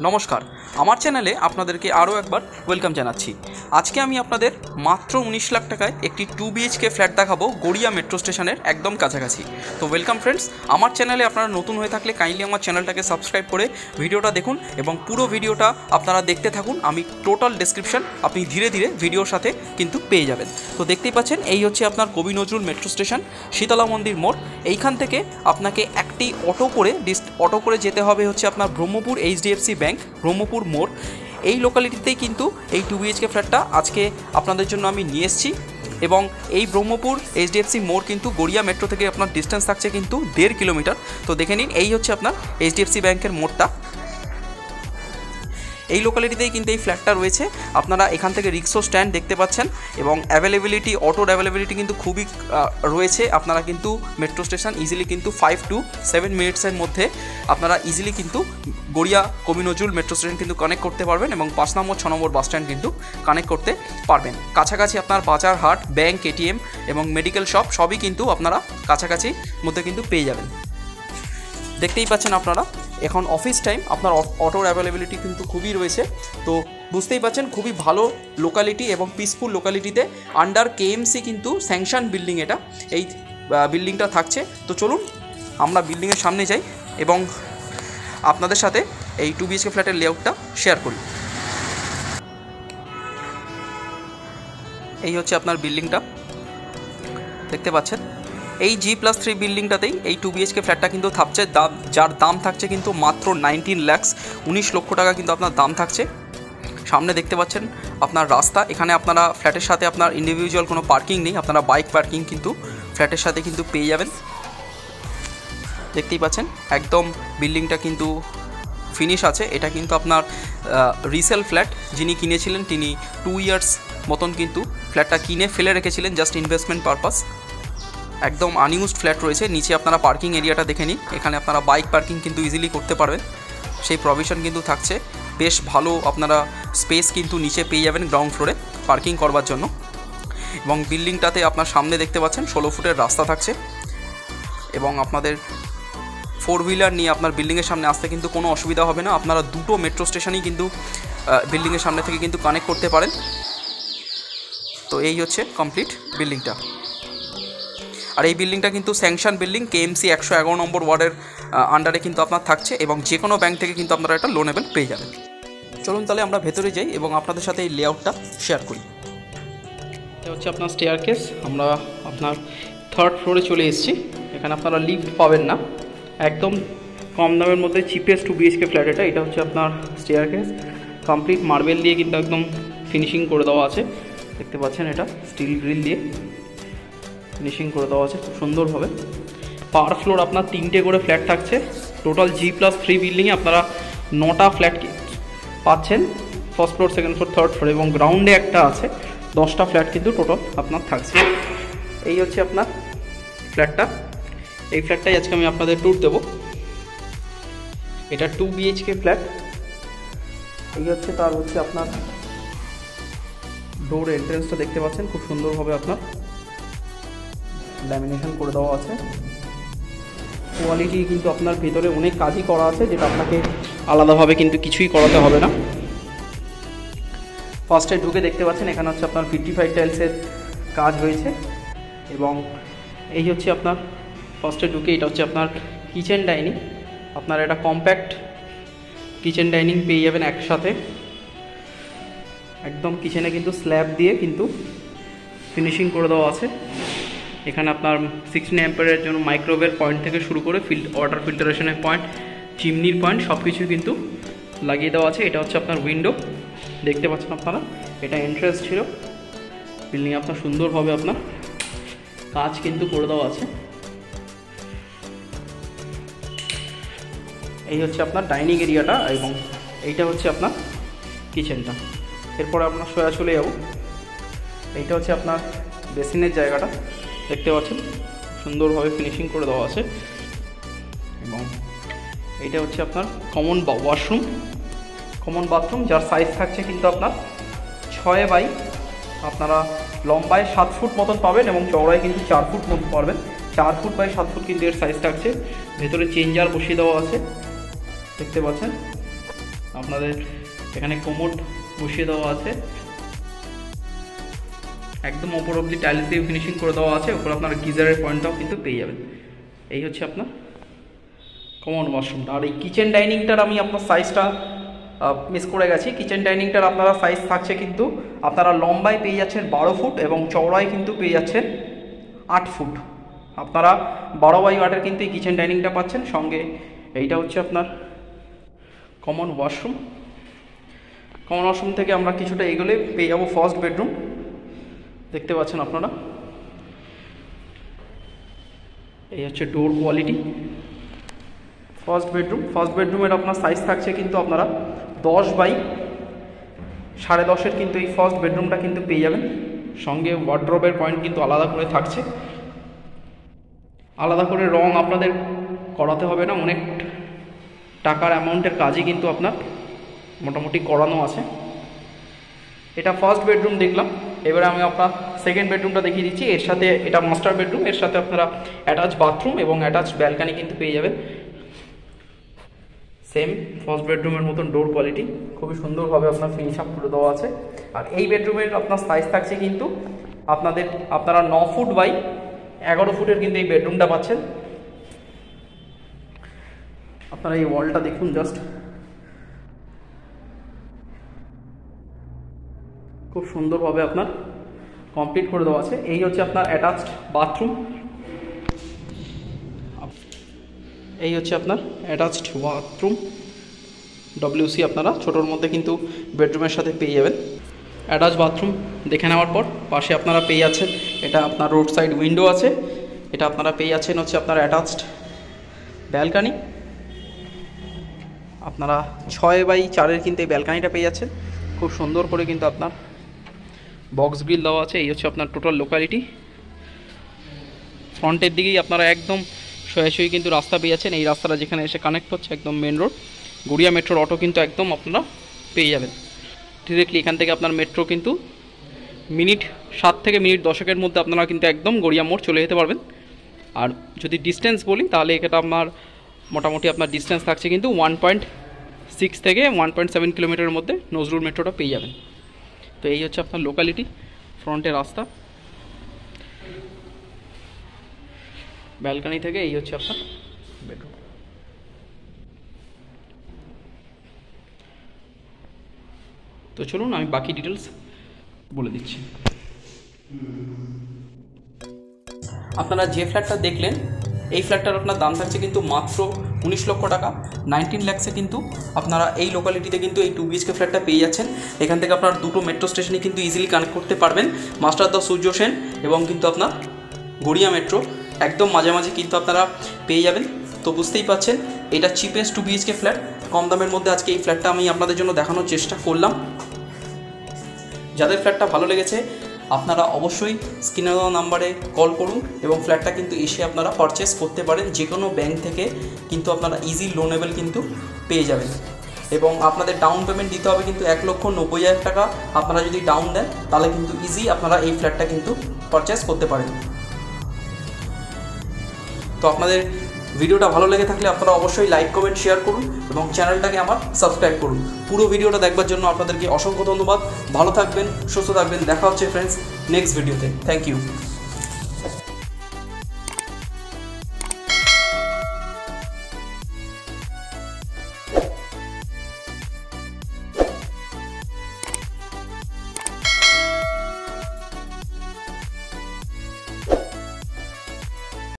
নমস্কার, আমার চ্যানেলে আপনাদেরকে আরও একবার ওয়েলকাম জানাচ্ছি। আজকে আমি আপনাদের মাত্র 19 লাখ টাকায় একটি 2 BHK ফ্ল্যাট দেখাবো গড়িয়া মেট্রো স্টেশনের একদম কাছাকাছি। তো ওয়েলকাম ফ্রেন্ডস, আমার চ্যানেলে আপনারা নতুন হয়ে থাকলে কাইন্ডলি আমার চ্যানেলটাকে সাবস্ক্রাইব করে ভিডিওটা দেখুন এবং পুরো ভিডিওটা আপনারা দেখতে থাকুন। আমি টোটাল ডেসক্রিপশন আপনি ধীরে ধীরে ভিডিওর সাথে কিন্তু পেয়ে যাবেন। তো দেখতেই পাচ্ছেন, এই হচ্ছে আপনার কবি নজরুল মেট্রো স্টেশন, শীতলা মন্দির মোড়। এইখান থেকে আপনাকে একটি অটো করে যেতে হবে হচ্ছে আপনার ব্রহ্মপুর HDFC ব্যাংক, ব্রহ্মপুর মোড়। এই লোকালিটিতেই কিন্তু এই 2 BHK ফ্ল্যাটটা আজকে আপনাদের জন্য আমি নিয়ে এসেছি। এবং এই ব্রহ্মপুর HDFC মোড় কিন্তু গড়িয়া মেট্রো থেকে আপনার ডিস্টেন্স থাকছে কিন্তু 1.5 কিলোমিটার। তো দেখে নিন, এই হচ্ছে আপনার HDFC ব্যাংকের মোড়টা। এই লোকালিটিতেই কিন্তু এই ফ্ল্যাটটা রয়েছে। আপনারা এখান থেকে রিক্সো স্ট্যান্ড দেখতে পাচ্ছেন এবং অটোর অ্যাভেলেবিলিটি কিন্তু খুবই রয়েছে। আপনারা কিন্তু মেট্রো স্টেশন ইজিলি কিন্তু 5 to 7 মিনিটসের মধ্যে আপনারা ইজিলি কিন্তু গড়িয়া কবি নজরুল মেট্রো স্টেশন কিন্তু কানেক্ট করতে পারবেন এবং 5 নম্বর 6 নম্বর বাস স্ট্যান্ড কিন্তু কানেক্ট করতে পারবেন। কাছাকাছি আপনার বাজার হাট, ব্যাংক, ATM এবং মেডিকেল শপ সবই কিন্তু আপনারা কাছাকাছি মধ্যে কিন্তু পেয়ে যাবেন। দেখতেই পাচ্ছেন আপনারা, এখন অফিস টাইম, আপনার অটোর অ্যাভেলেবিলিটি কিন্তু খুবই রয়েছে। তো বুঝতেই পাচ্ছেন, খুবই ভালো লোকালিটি এবং পিসফুল লোকালিটিতে আন্ডার KMC কিন্তু স্যাংশন বিল্ডিং, এটা এই বিল্ডিংটা থাকছে। তো চলুন আমরা বিল্ডিংয়ের সামনে যাই এবং আপনাদের সাথে এই 2 BHK ফ্ল্যাটের লেআউটটা শেয়ার করি। এই হচ্ছে আপনার বিল্ডিংটা, দেখতে পাচ্ছেন। এই G+3 বিল্ডিংটাতেই এই 2 BHK ফ্ল্যাটটা কিন্তু থাকছে, যার দাম থাকছে কিন্তু মাত্র 19 lakhs, 19 লক্ষ টাকা কিন্তু আপনার দাম থাকছে। সামনে দেখতে পাচ্ছেন আপনার রাস্তা। এখানে আপনারা ফ্ল্যাটের সাথে আপনার ইন্ডিভিজুয়াল কোনো পার্কিং নেই, আপনারা বাইক পার্কিং কিন্তু ফ্ল্যাটের সাথে কিন্তু পেয়ে যাবেন। দেখতেই পাচ্ছেন একদম বিল্ডিংটা কিন্তু ফিনিশ আছে। এটা কিন্তু আপনার রিসেল ফ্ল্যাট। যিনি কিনেছিলেন তিনি 2 ইয়ার্স মতন কিন্তু ফ্ল্যাটটা কিনে ফেলে রেখেছিলেন জাস্ট ইনভেস্টমেন্ট পারপাস। একদম আনইউজড ফ্ল্যাট রয়েছে। নিচে আপনারা পার্কিং এরিয়াটা দেখে নিন, এখানে আপনারা বাইক পার্কিং কিন্তু ইজিলি করতে পারবেন, সেই প্রভিশন কিন্তু থাকছে। বেশ ভালো আপনারা স্পেস কিন্তু নিচে পেয়ে যাবেন গ্রাউন্ড ফ্লোরে পার্কিং করবার জন্য। এবং বিল্ডিংটাতে আপনার সামনে দেখতে পাচ্ছেন 16 ফুটের রাস্তা থাকছে এবং আপনাদের 4 হুইলার নিয়ে আপনার বিল্ডিংয়ের সামনে আসতে কিন্তু কোনো অসুবিধা হবে না। আপনারা দুটো মেট্রো স্টেশনই কিন্তু বিল্ডিংয়ের সামনে থেকে কিন্তু কানেক্ট করতে পারেন। তো এই হচ্ছে কমপ্লিট বিল্ডিংটা। আর এই বিল্ডিংটা কিন্তু স্যাংশন বিল্ডিং, KMC 111 নম্বর ওয়ার্ডের আন্ডারে কিন্তু আপনার থাকছে এবং যে কোনো ব্যাংক থেকে কিন্তু আপনারা এটা লোনেবল পেয়ে যাবেন। চলুন তাহলে আমরা ভেতরে যাই এবং আপনাদের সাথে এই লেআউটটা শেয়ার করি। এটা হচ্ছে আপনার স্টেয়ারকেস। আমরা আপনার 3rd ফ্লোরে চলে এসেছি। এখানে আপনারা লিফট পাবেন না, একদম কম দামের মধ্যে চিপেস্ট 2 BHK ফ্ল্যাট এটা। এটা হচ্ছে আপনার স্টেয়ারকেস, কমপ্লিট মার্বেল দিয়ে কিন্তু একদম ফিনিশিং করে দেওয়া আছে। দেখতে পাচ্ছেন এটা স্টিল গ্রিল দিয়ে ফিনিশিং করে দেওয়া আছে খুব সুন্দরভাবে। পার ফ্লোর আপনার 3টে করে ফ্ল্যাট থাকছে। টোটাল G+3 বিল্ডিংয়ে আপনারা 9টা ফ্ল্যাট পাচ্ছেন, 1st floor, 2nd floor, 3rd floor এবং গ্রাউন্ডে একটা আছে। 10টা ফ্ল্যাট কিন্তু টোটাল আপনার থাকছে। এই হচ্ছে আপনার ফ্ল্যাটটা। এই ফ্ল্যাটটাই আজকে আমি আপনাদের ট্যুর দেবো। এটা 2 BHK ফ্ল্যাট। এই হচ্ছে তার হচ্ছে আপনার ডোর এন্ট্রেন্সটা দেখতে পাচ্ছেন, খুব সুন্দরভাবে আপনার ল্যামিনেশন করে দেওয়া আছে। কোয়ালিটি কিন্তু আপনার ভেতরে অনেক কাজই করা আছে, যেটা আপনাকে আলাদাভাবে কিন্তু কিছুই করাতে হবে না। ফার্স্টে ঢুকে দেখতে পাচ্ছেন এখানে হচ্ছে আপনার 55 টাইলসের কাজ হয়েছে এবং এই হচ্ছে আপনার ফার্স্টে ঢুকে এটা হচ্ছে আপনার কিচেন ডাইনিং। আপনার এটা কম্প্যাক্ট কিচেন ডাইনিং পেয়ে যাবেন একসাথে। একদম কিচেনে কিন্তু স্ল্যাব দিয়ে কিন্তু ফিনিশিং করে দেওয়া আছে। এখানে আপনার 16 অ্যাম্পিয়ারের জন্য মাইক্রোওয়েভ পয়েন্ট থেকে শুরু করে ওয়াটার ফিল্টারেশনের পয়েন্ট, চিমনির পয়েন্ট সব কিছু কিন্তু লাগিয়ে দেওয়া আছে। এটা হচ্ছে আপনার উইন্ডো, দেখতে পাচ্ছেন আপনারা। এটা এন্ট্রেন্স ছিল বিল্ডিং, আপনার সুন্দরভাবে আপনার কাজ কিন্তু করে দেওয়া আছে। এই হচ্ছে আপনার ডাইনিং এরিয়াটা এবং এইটা হচ্ছে আপনার কিচেনটা। এরপরে আপনার সোজা চলে যাব। এইটা হচ্ছে আপনার বেসিনের জায়গাটা, দেখতে পাচ্ছেন সুন্দরভাবে ফিনিশিং করে দেওয়া আছে। এবং এইটা হচ্ছে আপনার কমন ওয়াশরুম, কমন বাথরুম, যার সাইজ থাকছে কিন্তু আপনার 6 বাই আপনারা লম্বায় 7 ফুট মতন পাবেন এবং চওড়ায় কিন্তু 4 ফুট মতন পাবেন। 4 ফুট বাই 7 ফুট কিন্তু এর সাইজ থাকছে। ভেতরে চেঞ্জার বসিয়ে দেওয়া আছে, দেখতে পাচ্ছেন। আপনাদের এখানে কোমোড বসিয়ে দেওয়া আছে, একদম ওপর অবধি টাইলস দিয়ে ফিনিশিং করে দেওয়া আছে, ওপর আপনার গিজারের পয়েন্টটাও কিন্তু পেয়ে যাবেন। এই হচ্ছে আপনার কমন ওয়াশরুমটা। আর এই কিচেন ডাইনিংটার আমি আপনার সাইজটা মিস করে গেছি। কিচেন ডাইনিংটার আপনারা সাইজ থাকছে কিন্তু আপনারা লম্বায় পেয়ে যাচ্ছেন 12 ফুট এবং চওড়ায় কিন্তু পেয়ে যাচ্ছেন 8 ফুট। আপনারা 12x8-এর কিন্তু এই কিচেন ডাইনিংটা পাচ্ছেন। সঙ্গে এইটা হচ্ছে আপনার কমন ওয়াশরুম। কমন ওয়াশরুম থেকে আমরা কিছুটা এগোলে পেয়ে যাবো ফার্স্ট বেডরুম। দেখতে পাচ্ছেন আপনারা, এই হচ্ছে ডোর কোয়ালিটি। ফার্স্ট বেডরুমের আপনার সাইজ থাকছে কিন্তু আপনারা 10x10.5 কিন্তু এই ফার্স্ট বেডরুমটা কিন্তু পেয়ে যাবেন। সঙ্গে ওয়ার্ড্রোবের পয়েন্ট কিন্তু আলাদা করে থাকছে, আলাদা করে রং আপনাদের করাতে হবে না, অনেক টাকার অ্যামাউন্টের কাজই কিন্তু আপনার মোটামুটি করানো আছে। এটা ফার্স্ট বেডরুম দেখলাম, এবারে আমি আপনার সেকেন্ড বেডরুমটা দেখিয়ে দিচ্ছি। এর সাথে এটা মাস্টার বেডরুম, এর সাথে আপনারা অ্যাটাচ বাথরুম এবং অ্যাটাচ ব্যালকানি কিন্তু পেয়ে যাবেন। সেম ফার্স্ট বেডরুমের মতন ডোর কোয়ালিটি, খুবই সুন্দরভাবে আপনার ফিনিশ আপ করে দেওয়া আছে। আর এই বেডরুমের আপনার সাইজ থাকছে কিন্তু আপনারা 9 ফুট বাই 11 ফুটের কিন্তু এই বেডরুমটা পাচ্ছেন। আপনারা এই ওয়ালটা দেখুন, জাস্ট খুব সুন্দরভাবে আপনার কমপ্লিট করে দেওয়া আছে। এই হচ্ছে আপনার অ্যাটাচড বাথরুম, এই হচ্ছে আপনার অ্যাটাচড বাথরুম WC আপনারা ছোটোর মধ্যে কিন্তু বেডরুমের সাথে পেয়ে যাবেন। অ্যাটাচ বাথরুম দেখে নেওয়ার পর পাশে আপনারা পেয়ে যাচ্ছেন, এটা আপনার রোড সাইড উইন্ডো আছে। এটা আপনারা পেয়ে যাচ্ছেন হচ্ছে আপনার অ্যাটাচড ব্যালকানি। আপনারা 6x4-এর কিন্তু এই ব্যালকানিটা পেয়ে যাচ্ছেন। খুব সুন্দর করে কিন্তু আপনার বক্স গ্রিল দেওয়া আছে। এই হচ্ছে আপনার টোটাল লোকালিটি। ফ্রন্টের দিকেই আপনারা একদম সোজাসুজি কিন্তু রাস্তা পেয়ে যাচ্ছেন। এই রাস্তাটা যেখানে এসে কানেক্ট হচ্ছে একদম মেন রোড, গড়িয়া মেট্রোর অটো কিন্তু একদম আপনারা পেয়ে যাবেন ডিরেক্টলি। এখান থেকে আপনার মেট্রো কিন্তু মিনিট 7 থেকে মিনিট 10-এর মধ্যে আপনারা কিন্তু একদম গড়িয়া মোড় চলে যেতে পারবেন। আর যদি ডিস্টেন্স বলি তাহলে এটা আপনার মোটামুটি আপনার ডিস্টেন্স থাকছে কিন্তু 1.6 থেকে 1.7 কিলোমিটারের মধ্যে নজরুল মেট্রোটা পেয়ে যাবেন। তো এই হচ্ছে আপনার লোকালিটি, ফ্রন্টে রাস্তা, ব্যালকানি থেকে এই হচ্ছে আপনার বেডরুম। তো চলুন আমি বাকি ডিটেলস বলে দিচ্ছি। আপনারা যে ফ্ল্যাটটা দেখলেন এই ফ্ল্যাটটার আপনার দাম থাকছে কিন্তু মাত্র 19 লক্ষ টাকা। 19 লাখসে কিন্তু আপনারা এই লোকালিটিতে কিন্তু এই 2 BHK ফ্ল্যাটটা পেয়ে যাচ্ছেন। এখান থেকে আপনার দুটো মেট্রো স্টেশনে কিন্তু ইজিলি কানেক্ট করতে পারবেন, মাস্টারদা সূর্য সেন এবং কিন্তু আপনার গড়িয়া মেট্রো একদম মাঝামাঝি কিন্তু আপনারা পেয়ে যাবেন। তো বুঝতেই পাচ্ছেন এটা চিপেস্ট 2 BHK ফ্ল্যাট, কম দামের মধ্যে আজকে এই ফ্ল্যাটটা আমি আপনাদের জন্য দেখানোর চেষ্টা করলাম। যাদের ফ্ল্যাটটা ভালো লেগেছে আপনারা অবশ্যই স্ক্রিনে দেওয়া নাম্বারে কল করুন এবং ফ্ল্যাটটা কিন্তু এসে আপনারা পারচেস করতে পারেন। যে কোনো ব্যাংক থেকে কিন্তু আপনারা ইজি লোনেবল কিন্তু পেয়ে যাবেন এবং আপনাদের ডাউন পেমেন্ট দিতে হবে কিন্তু 1,90,000 টাকা। আপনারা যদি ডাউন দেন তাহলে কিন্তু ইজি আপনারা এই ফ্ল্যাটটা কিন্তু পারচেস করতে পারেন। তো আপনাদের ভিডিওটা ভালো লেগে থাকলে আপনারা অবশ্যই লাইক কমেন্ট শেয়ার করুন এবং চ্যানেলটাকে আমার সাবস্ক্রাইব করুন। পুরো ভিডিওটা দেখবার জন্য আপনাদেরকে অসংখ্য ধন্যবাদ। ভালো থাকবেন, সুস্থ থাকবেন। দেখা হচ্ছে ফ্রেন্ডস নেক্সট ভিডিওতে। Thank you.